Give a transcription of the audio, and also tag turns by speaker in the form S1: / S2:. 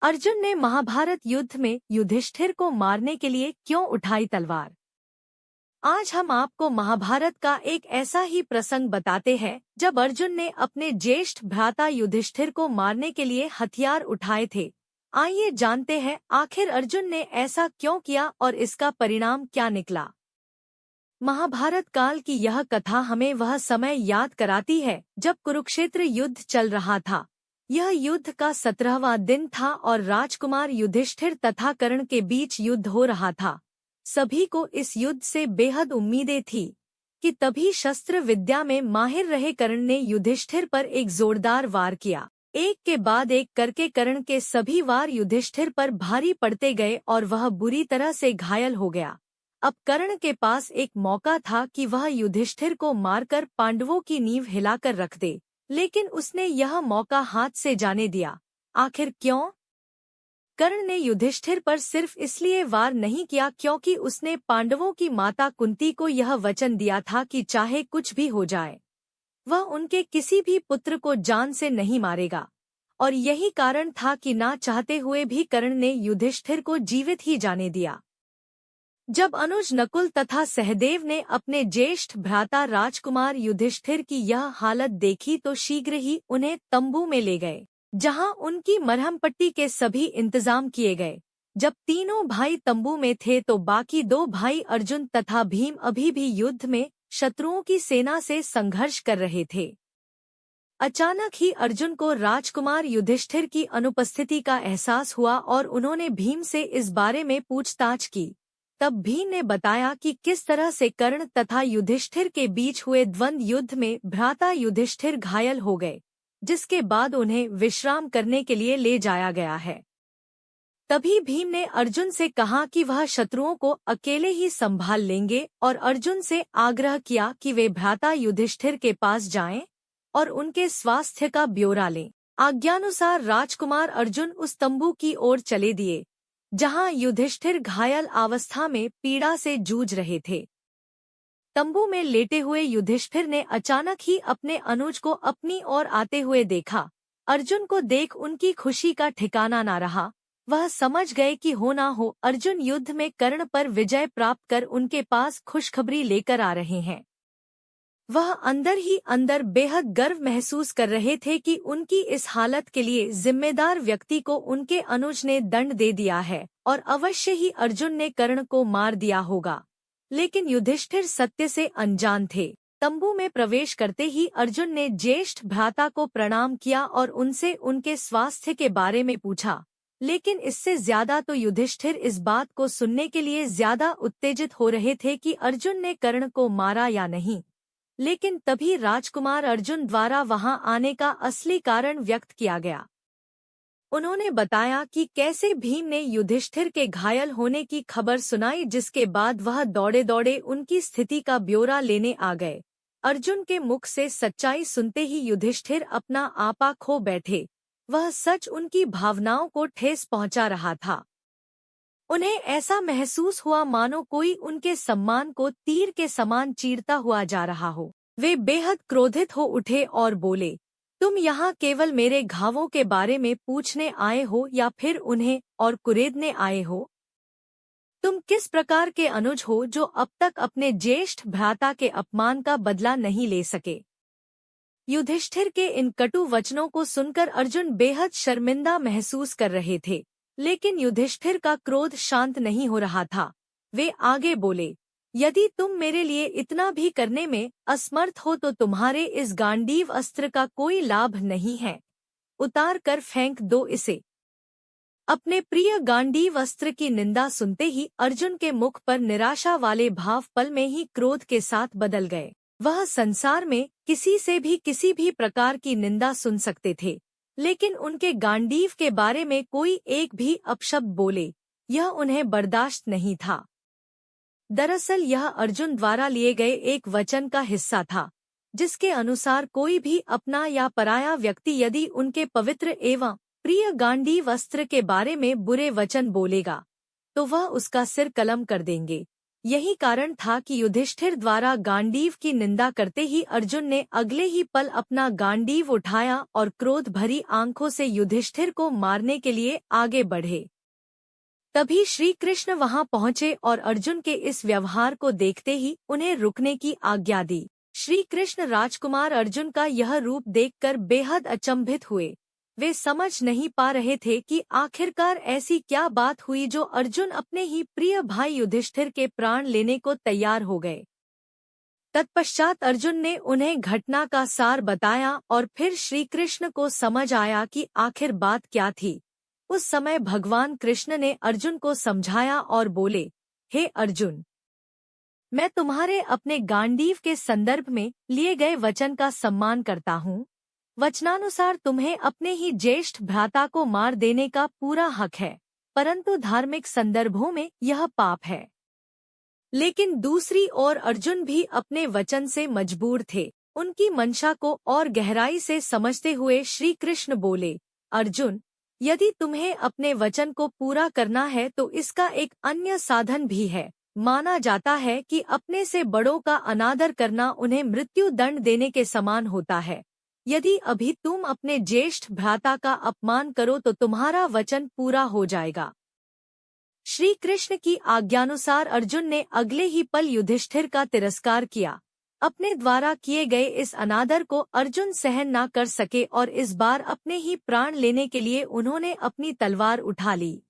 S1: अर्जुन ने महाभारत युद्ध में युधिष्ठिर को मारने के लिए क्यों उठाई तलवार? आज हम आपको महाभारत का एक ऐसा ही प्रसंग बताते हैं जब अर्जुन ने अपने ज्येष्ठ भ्राता युधिष्ठिर को मारने के लिए हथियार उठाए थे। आइए जानते हैं आखिर अर्जुन ने ऐसा क्यों किया और इसका परिणाम क्या निकला। महाभारत काल की यह कथा हमें वह समय याद कराती है जब कुरुक्षेत्र युद्ध चल रहा था। यह युद्ध का 17वां दिन था और राजकुमार युधिष्ठिर तथा कर्ण के बीच युद्ध हो रहा था। सभी को इस युद्ध से बेहद उम्मीदें थी कि तभी शस्त्र विद्या में माहिर रहे कर्ण ने युधिष्ठिर पर एक जोरदार वार किया। एक के बाद एक करके कर्ण के सभी वार युधिष्ठिर पर भारी पड़ते गए और वह बुरी तरह से घायल हो गया। अब कर्ण के पास एक मौका था कि वह युधिष्ठिर को मारकर पांडवों की नींव हिलाकर रख दे, लेकिन उसने यह मौका हाथ से जाने दिया। आखिर क्यों? कर्ण ने युधिष्ठिर पर सिर्फ इसलिए वार नहीं किया क्योंकि उसने पांडवों की माता कुंती को यह वचन दिया था कि चाहे कुछ भी हो जाए वह उनके किसी भी पुत्र को जान से नहीं मारेगा, और यही कारण था कि ना चाहते हुए भी कर्ण ने युधिष्ठिर को जीवित ही जाने दिया। जब अनुज नकुल तथा सहदेव ने अपने ज्येष्ठ भ्राता राजकुमार युधिष्ठिर की यह हालत देखी तो शीघ्र ही उन्हें तंबू में ले गए, जहां उनकी मरहम पट्टी के सभी इंतजाम किए गए। जब तीनों भाई तंबू में थे तो बाकी दो भाई अर्जुन तथा भीम अभी भी युद्ध में शत्रुओं की सेना से संघर्ष कर रहे थे। अचानक ही अर्जुन को राजकुमार युधिष्ठिर की अनुपस्थिति का एहसास हुआ और उन्होंने भीम से इस बारे में पूछताछ की। तब भीम ने बताया कि किस तरह से कर्ण तथा युधिष्ठिर के बीच हुए द्वंद्व युद्ध में भ्राता युधिष्ठिर घायल हो गए, जिसके बाद उन्हें विश्राम करने के लिए ले जाया गया है। तभी भीम ने अर्जुन से कहा कि वह शत्रुओं को अकेले ही संभाल लेंगे और अर्जुन से आग्रह किया कि वे भ्राता युधिष्ठिर के पास जाएं और उनके स्वास्थ्य का ब्यौरा लें। आज्ञानुसार राजकुमार अर्जुन उस तंबू की ओर चले दिए जहां युधिष्ठिर घायल अवस्था में पीड़ा से जूझ रहे थे। तंबू में लेटे हुए युधिष्ठिर ने अचानक ही अपने अनुज को अपनी ओर आते हुए देखा। अर्जुन को देख उनकी खुशी का ठिकाना न रहा। वह समझ गए कि हो ना हो अर्जुन युद्ध में कर्ण पर विजय प्राप्त कर उनके पास खुशखबरी लेकर आ रहे हैं। वह अंदर ही अंदर बेहद गर्व महसूस कर रहे थे कि उनकी इस हालत के लिए जिम्मेदार व्यक्ति को उनके अनुज ने दंड दे दिया है और अवश्य ही अर्जुन ने कर्ण को मार दिया होगा। लेकिन युधिष्ठिर सत्य से अनजान थे। तंबू में प्रवेश करते ही अर्जुन ने ज्येष्ठ भ्राता को प्रणाम किया और उनसे उनके स्वास्थ्य के बारे में पूछा, लेकिन इससे ज्यादा तो युधिष्ठिर इस बात को सुनने के लिए ज्यादा उत्तेजित हो रहे थे कि अर्जुन ने कर्ण को मारा या नहीं। लेकिन तभी राजकुमार अर्जुन द्वारा वहां आने का असली कारण व्यक्त किया गया। उन्होंने बताया कि कैसे भीम ने युधिष्ठिर के घायल होने की खबर सुनाई, जिसके बाद वह दौड़े दौड़े उनकी स्थिति का ब्यौरा लेने आ गए। अर्जुन के मुख से सच्चाई सुनते ही युधिष्ठिर अपना आपा खो बैठे। वह सच उनकी भावनाओं को ठेस पहुंचा रहा था। उन्हें ऐसा महसूस हुआ मानो कोई उनके सम्मान को तीर के समान चीरता हुआ जा रहा हो। वे बेहद क्रोधित हो उठे और बोले, तुम यहाँ केवल मेरे घावों के बारे में पूछने आए हो या फिर उन्हें और कुरेदने आए हो? तुम किस प्रकार के अनुज हो जो अब तक अपने ज्येष्ठ भ्राता के अपमान का बदला नहीं ले सके? युधिष्ठिर के इन कटु वचनों को सुनकर अर्जुन बेहद शर्मिंदा महसूस कर रहे थे, लेकिन युधिष्ठिर का क्रोध शांत नहीं हो रहा था। वे आगे बोले, यदि तुम मेरे लिए इतना भी करने में असमर्थ हो तो तुम्हारे इस गांडीव अस्त्र का कोई लाभ नहीं है। उतार कर फेंक दो इसे। अपने प्रिय गांडीव अस्त्र की निंदा सुनते ही अर्जुन के मुख पर निराशा वाले भाव पल में ही क्रोध के साथ बदल गए। वह संसार में किसी से भी किसी भी प्रकार की निंदा सुन सकते थे, लेकिन उनके गांडीव के बारे में कोई एक भी अपशब्द बोले, यह उन्हें बर्दाश्त नहीं था। दरअसल यह अर्जुन द्वारा लिए गए एक वचन का हिस्सा था, जिसके अनुसार कोई भी अपना या पराया व्यक्ति यदि उनके पवित्र एवं प्रिय गांडीव अस्त्र के बारे में बुरे वचन बोलेगा तो वह उसका सिर कलम कर देंगे। यही कारण था कि युधिष्ठिर द्वारा गांडीव की निंदा करते ही अर्जुन ने अगले ही पल अपना गांडीव उठाया और क्रोध भरी आंखों से युधिष्ठिर को मारने के लिए आगे बढ़े। तभी श्री कृष्ण वहां पहुंचे और अर्जुन के इस व्यवहार को देखते ही उन्हें रुकने की आज्ञा दी। श्री कृष्ण राजकुमार अर्जुन का यह रूप देखकर बेहद अचंभित हुए। वे समझ नहीं पा रहे थे कि आखिरकार ऐसी क्या बात हुई जो अर्जुन अपने ही प्रिय भाई युधिष्ठिर के प्राण लेने को तैयार हो गए। तत्पश्चात अर्जुन ने उन्हें घटना का सार बताया और फिर श्री कृष्ण को समझ आया कि आखिर बात क्या थी। उस समय भगवान कृष्ण ने अर्जुन को समझाया और बोले, हे अर्जुन, मैं तुम्हारे अपने गांडीव के संदर्भ में लिए गए वचन का सम्मान करता हूँ। वचनानुसार तुम्हें अपने ही ज्येष्ठ भ्राता को मार देने का पूरा हक है, परंतु धार्मिक संदर्भों में यह पाप है। लेकिन दूसरी ओर अर्जुन भी अपने वचन से मजबूर थे। उनकी मंशा को और गहराई से समझते हुए श्री कृष्ण बोले, अर्जुन, यदि तुम्हें अपने वचन को पूरा करना है तो इसका एक अन्य साधन भी है। माना जाता है कि अपने से बड़ों का अनादर करना उन्हें मृत्यु दंड देने के समान होता है। यदि अभी तुम अपने ज्येष्ठ भ्राता का अपमान करो तो तुम्हारा वचन पूरा हो जाएगा। श्री कृष्ण की आज्ञानुसार अर्जुन ने अगले ही पल युधिष्ठिर का तिरस्कार किया। अपने द्वारा किए गए इस अनादर को अर्जुन सहन न कर सके और इस बार अपने ही प्राण लेने के लिए उन्होंने अपनी तलवार उठा ली।